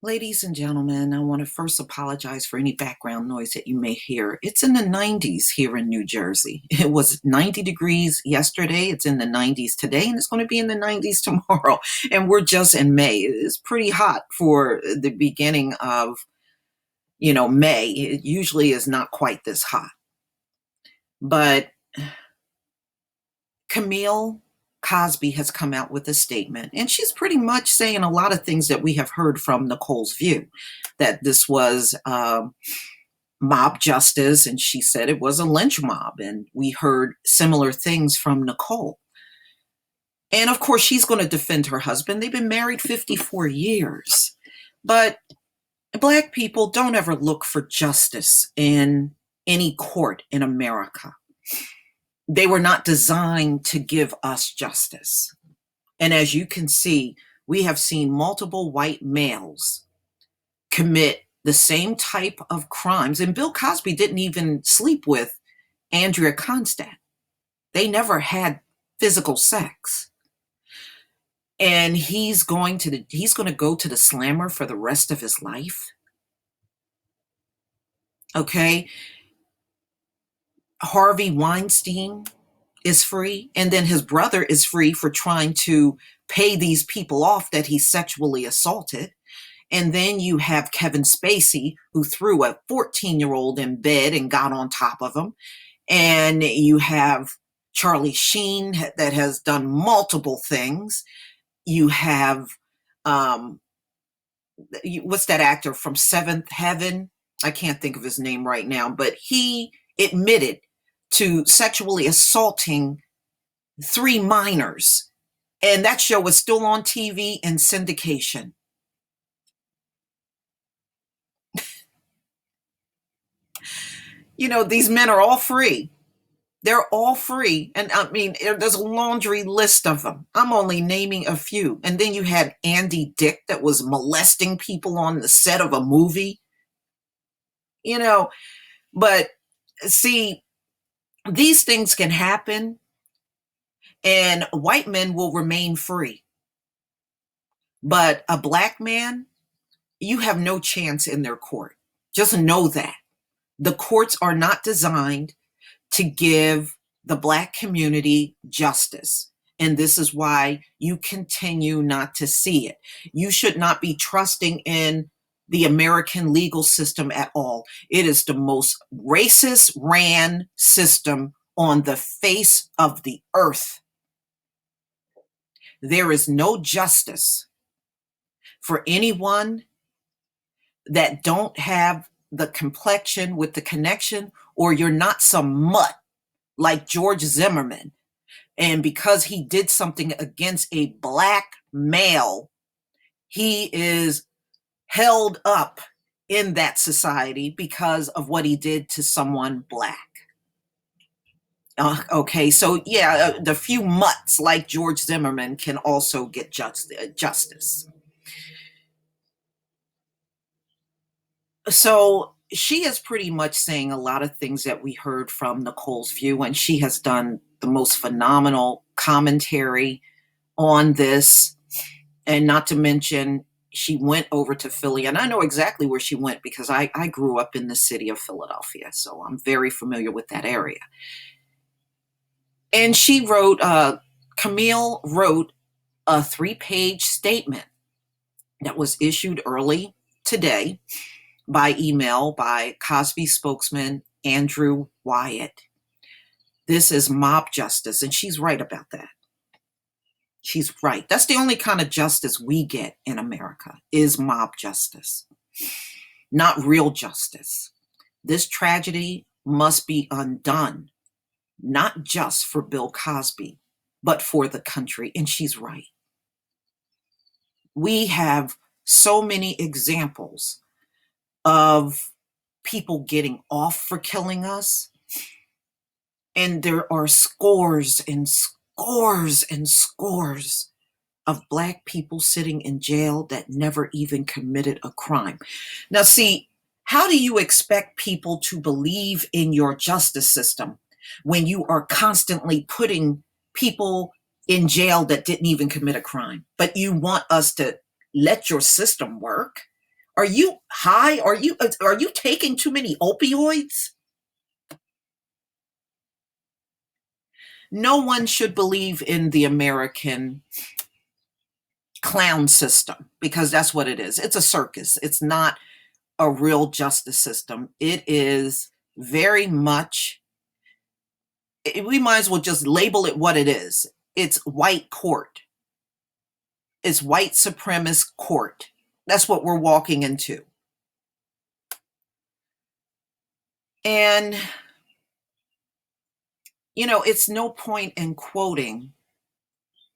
Ladies and gentlemen, I want to first apologize for any background noise that you may hear. It's in the 90s here in New Jersey. It was 90 degrees yesterday. It's in the 90s today, and it's going to be in the 90s tomorrow. And we're just in May. It's pretty hot for the beginning of, May. It usually is not quite this hot. But Camille Cosby has come out with a statement, and she's pretty much saying a lot of things that we have heard from Nicole's view, that this was mob justice, and she said it was a lynch mob, and we heard similar things from Nicole. And of course, she's going to defend her husband. They've been married 54 years. But Black people don't ever look for justice in any court in America. They were not designed to give us justice. And as you can see, we have seen multiple white males commit the same type of crimes. And Bill Cosby didn't even sleep with Andrea Constand. They never had physical sex. And he's going to go to the slammer for the rest of his life. Okay? Harvey Weinstein is free, and then his brother is free for trying to pay these people off that he sexually assaulted. And then you have Kevin Spacey, who threw a 14-year-old in bed and got on top of him. And you have Charlie Sheen that has done multiple things. You have, what's that actor from Seventh Heaven? I can't think of his name right now, but he admitted to sexually assaulting 3 minors. And that show was still on TV in syndication. These men are all free. They're all free. And I mean, there's a laundry list of them. I'm only naming a few. And then you had Andy Dick that was molesting people on the set of a movie. But see, these things can happen, and white men will remain free. But a Black man, you have no chance in their court. Just know that. The courts are not designed to give the Black community justice. And this is why you continue not to see it. You should not be trusting in the American legal system at all. It is the most racist ran system on the face of the earth. There is no justice for anyone that don't have the complexion with the connection, or you're not some mutt like George Zimmerman. And because he did something against a Black male, he is held up in that society because of what he did to someone Black. Okay, so yeah, the few mutts like George Zimmerman can also get justice. So she is pretty much saying a lot of things that we heard from Nicole's view, and she has done the most phenomenal commentary on this. And not to mention, she went over to Philly, and I know exactly where she went because I grew up in the city of Philadelphia, so I'm very familiar with that area. And she wrote, Camille wrote a 3-page statement that was issued early today by email by Cosby spokesman Andrew Wyatt. This is mob justice, and she's right about that. She's right. That's the only kind of justice we get in America, is mob justice, not real justice. This tragedy must be undone, not just for Bill Cosby, but for the country. And she's right. We have so many examples of people getting off for killing us. And there are scores and scores and scores of Black people sitting in jail that never even committed a crime. Now, see, how do you expect people to believe in your justice system when you are constantly putting people in jail that didn't even commit a crime? But you want us to let your system work. Are you high? Are you taking too many opioids? No one should believe in the American clown system because that's what it is. It's a circus. It's not a real justice system. It is very much, we might as well just label it what it is. It's white court. It's white supremacist court. That's what we're walking into. And, it's no point in quoting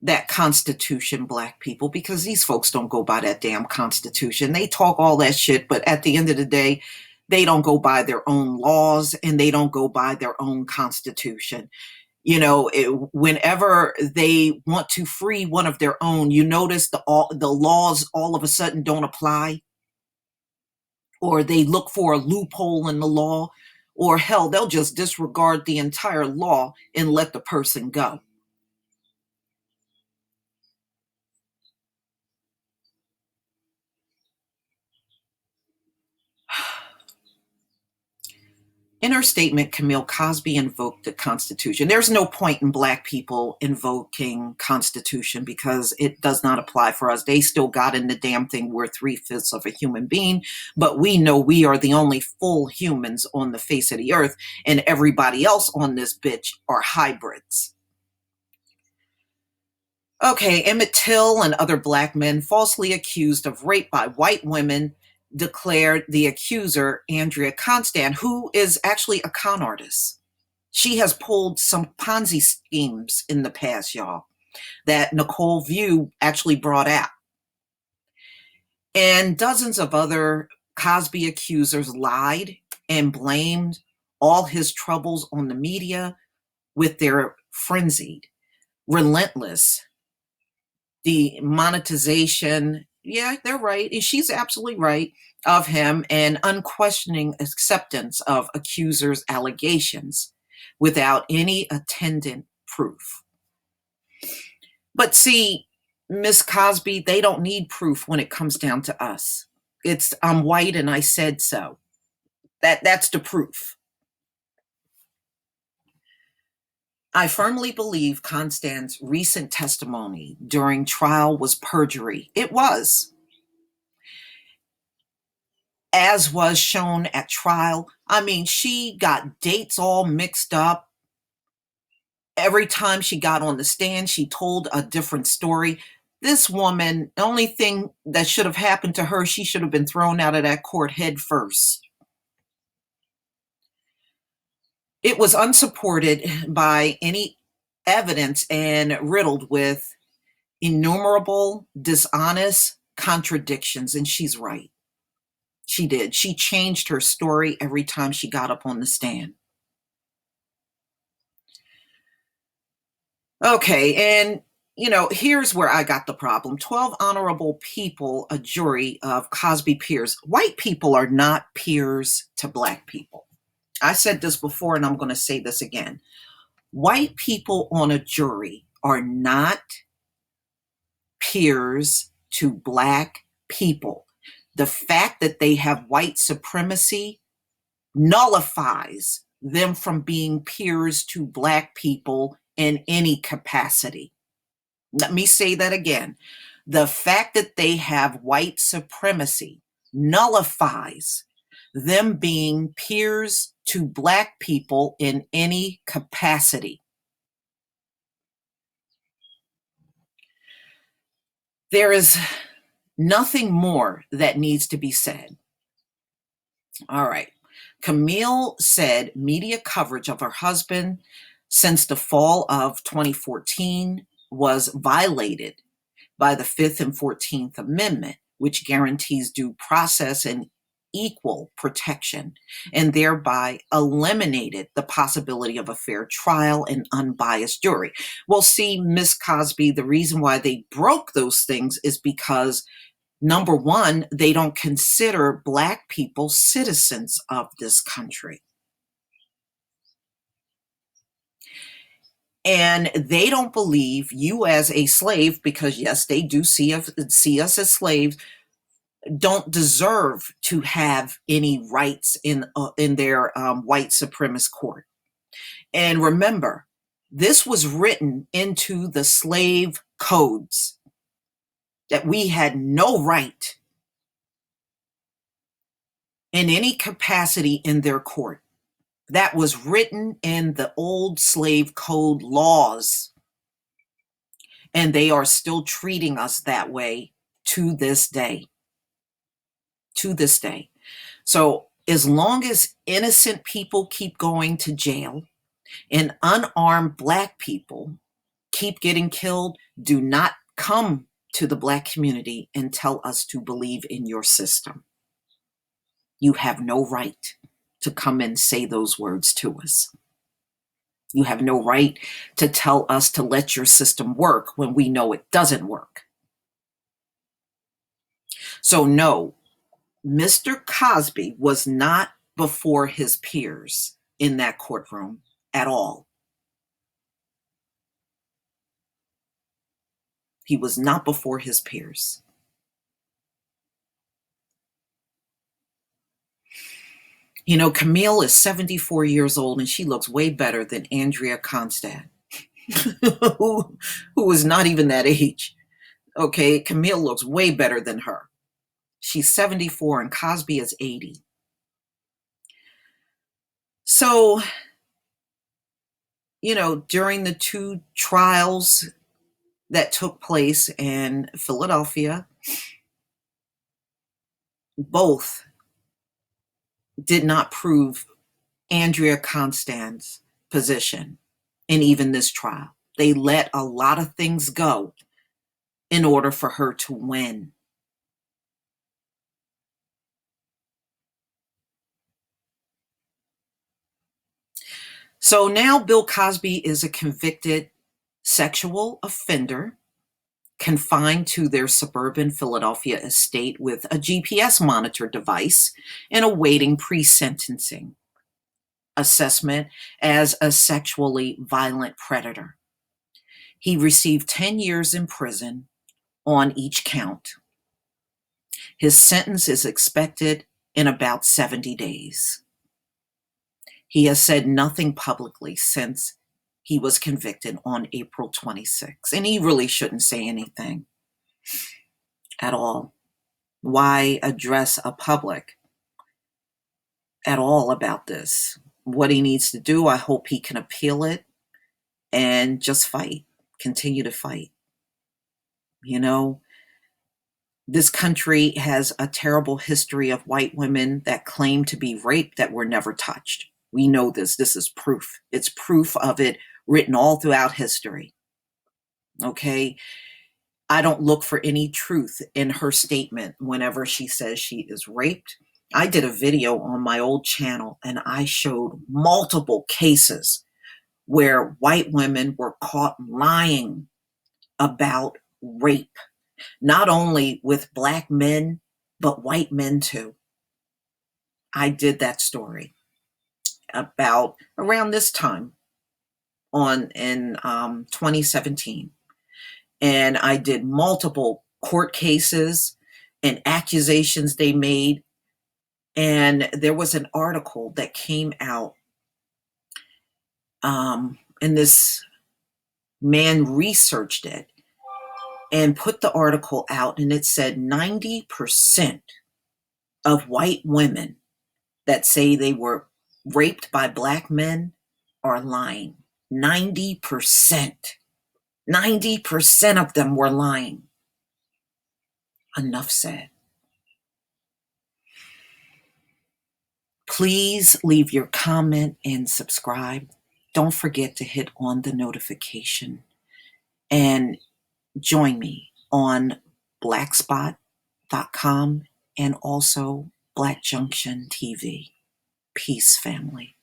that Constitution, Black people, because these folks don't go by that damn Constitution. They talk all that shit, but at the end of the day, they don't go by their own laws and they don't go by their own Constitution. Whenever they want to free one of their own, you notice the laws all of a sudden don't apply, or they look for a loophole in the law, or hell, they'll just disregard the entire law and let the person go. In her statement, Camille Cosby invoked the Constitution. There's no point in Black people invoking Constitution because it does not apply for us. They still got in the damn thing. We're 3/5 of a human being, but we know we are the only full humans on the face of the earth, and everybody else on this bitch are hybrids. Okay, Emmett Till and other Black men falsely accused of rape by white women declared the accuser, Andrea Constand, who is actually a con artist. She has pulled some Ponzi schemes in the past, y'all, that Nicole View actually brought out. And dozens of other Cosby accusers lied and blamed all his troubles on the media with their frenzied, relentless, the monetization. Yeah, they're right. And she's absolutely right of him, and unquestioning acceptance of accusers' allegations without any attendant proof. But see, Miss Cosby, they don't need proof when it comes down to us. It's I'm white and I said so. That's the proof. I firmly believe Constand's recent testimony during trial was perjury. It was. As was shown at trial. I mean, she got dates all mixed up. Every time she got on the stand, she told a different story. This woman, the only thing that should have happened to her, she should have been thrown out of that court head first. It was unsupported by any evidence and riddled with innumerable dishonest contradictions. And she's right. She did. She changed her story every time she got up on the stand. Okay, and here's where I got the problem. 12 honorable people, a jury of Cosby peers. White people are not peers to Black people. I said this before and I'm going to say this again. White people on a jury are not peers to Black people. The fact that they have white supremacy nullifies them from being peers to Black people in any capacity. Let me say that again. The fact that they have white supremacy nullifies them being peers to Black people in any capacity. There is nothing more that needs to be said. All right. Camille said media coverage of her husband since the fall of 2014 was violated by the 5th and 14th Amendment, which guarantees due process and equal protection, and thereby eliminated the possibility of a fair trial and unbiased jury. Well, see, Miss Cosby, the reason why they broke those things is because, number one, they don't consider Black people citizens of this country. And they don't believe you as a slave, because yes, they do see us as slaves. don't deserve to have any rights in their white supremacist court. And remember, this was written into the slave codes that we had no right in any capacity in their court. That was written in the old slave code laws. And they are still treating us that way to this day. To this day. So as long as innocent people keep going to jail and unarmed Black people keep getting killed, do not come to the Black community and tell us to believe in your system. You have no right to come and say those words to us. You have no right to tell us to let your system work when we know it doesn't work. So no, Mr. Cosby was not before his peers in that courtroom at all. He was not before his peers. You know, Camille is 74 years old and she looks way better than Andrea Constand, who is not even that age. Okay, Camille looks way better than her. She's 74 and Cosby is 80. So, you know, during the two trials that took place in Philadelphia, both did not prove Andrea Constand's position in even this trial. They let a lot of things go in order for her to win. So now Bill Cosby is a convicted sexual offender confined to their suburban Philadelphia estate with a GPS monitor device and awaiting pre-sentencing assessment as a sexually violent predator. He received 10 years in prison on each count. His sentence is expected in about 70 days. He has said nothing publicly since he was convicted on April 26, and he really shouldn't say anything at all. Why address a public at all about this? What he needs to do, I hope he can appeal it and just fight, continue to fight. You know, this country has a terrible history of white women that claim to be raped that were never touched. We know this. This is proof. It's proof of it written all throughout history. Okay? I don't look for any truth in her statement whenever she says she is raped. I did a video on my old channel and I showed multiple cases where white women were caught lying about rape, not only with Black men, but white men too. I did that story about around this time in 2017. And I did multiple court cases and accusations they made. And there was an article that came out, and this man researched it and put the article out, and it said 90% of white women that say they were raped by Black men are lying. 90%. 90% of them were lying. Enough said. Please leave your comment and subscribe. Don't forget to hit on the notification and join me on blackspot.com and also Black Junction TV. Peace, family.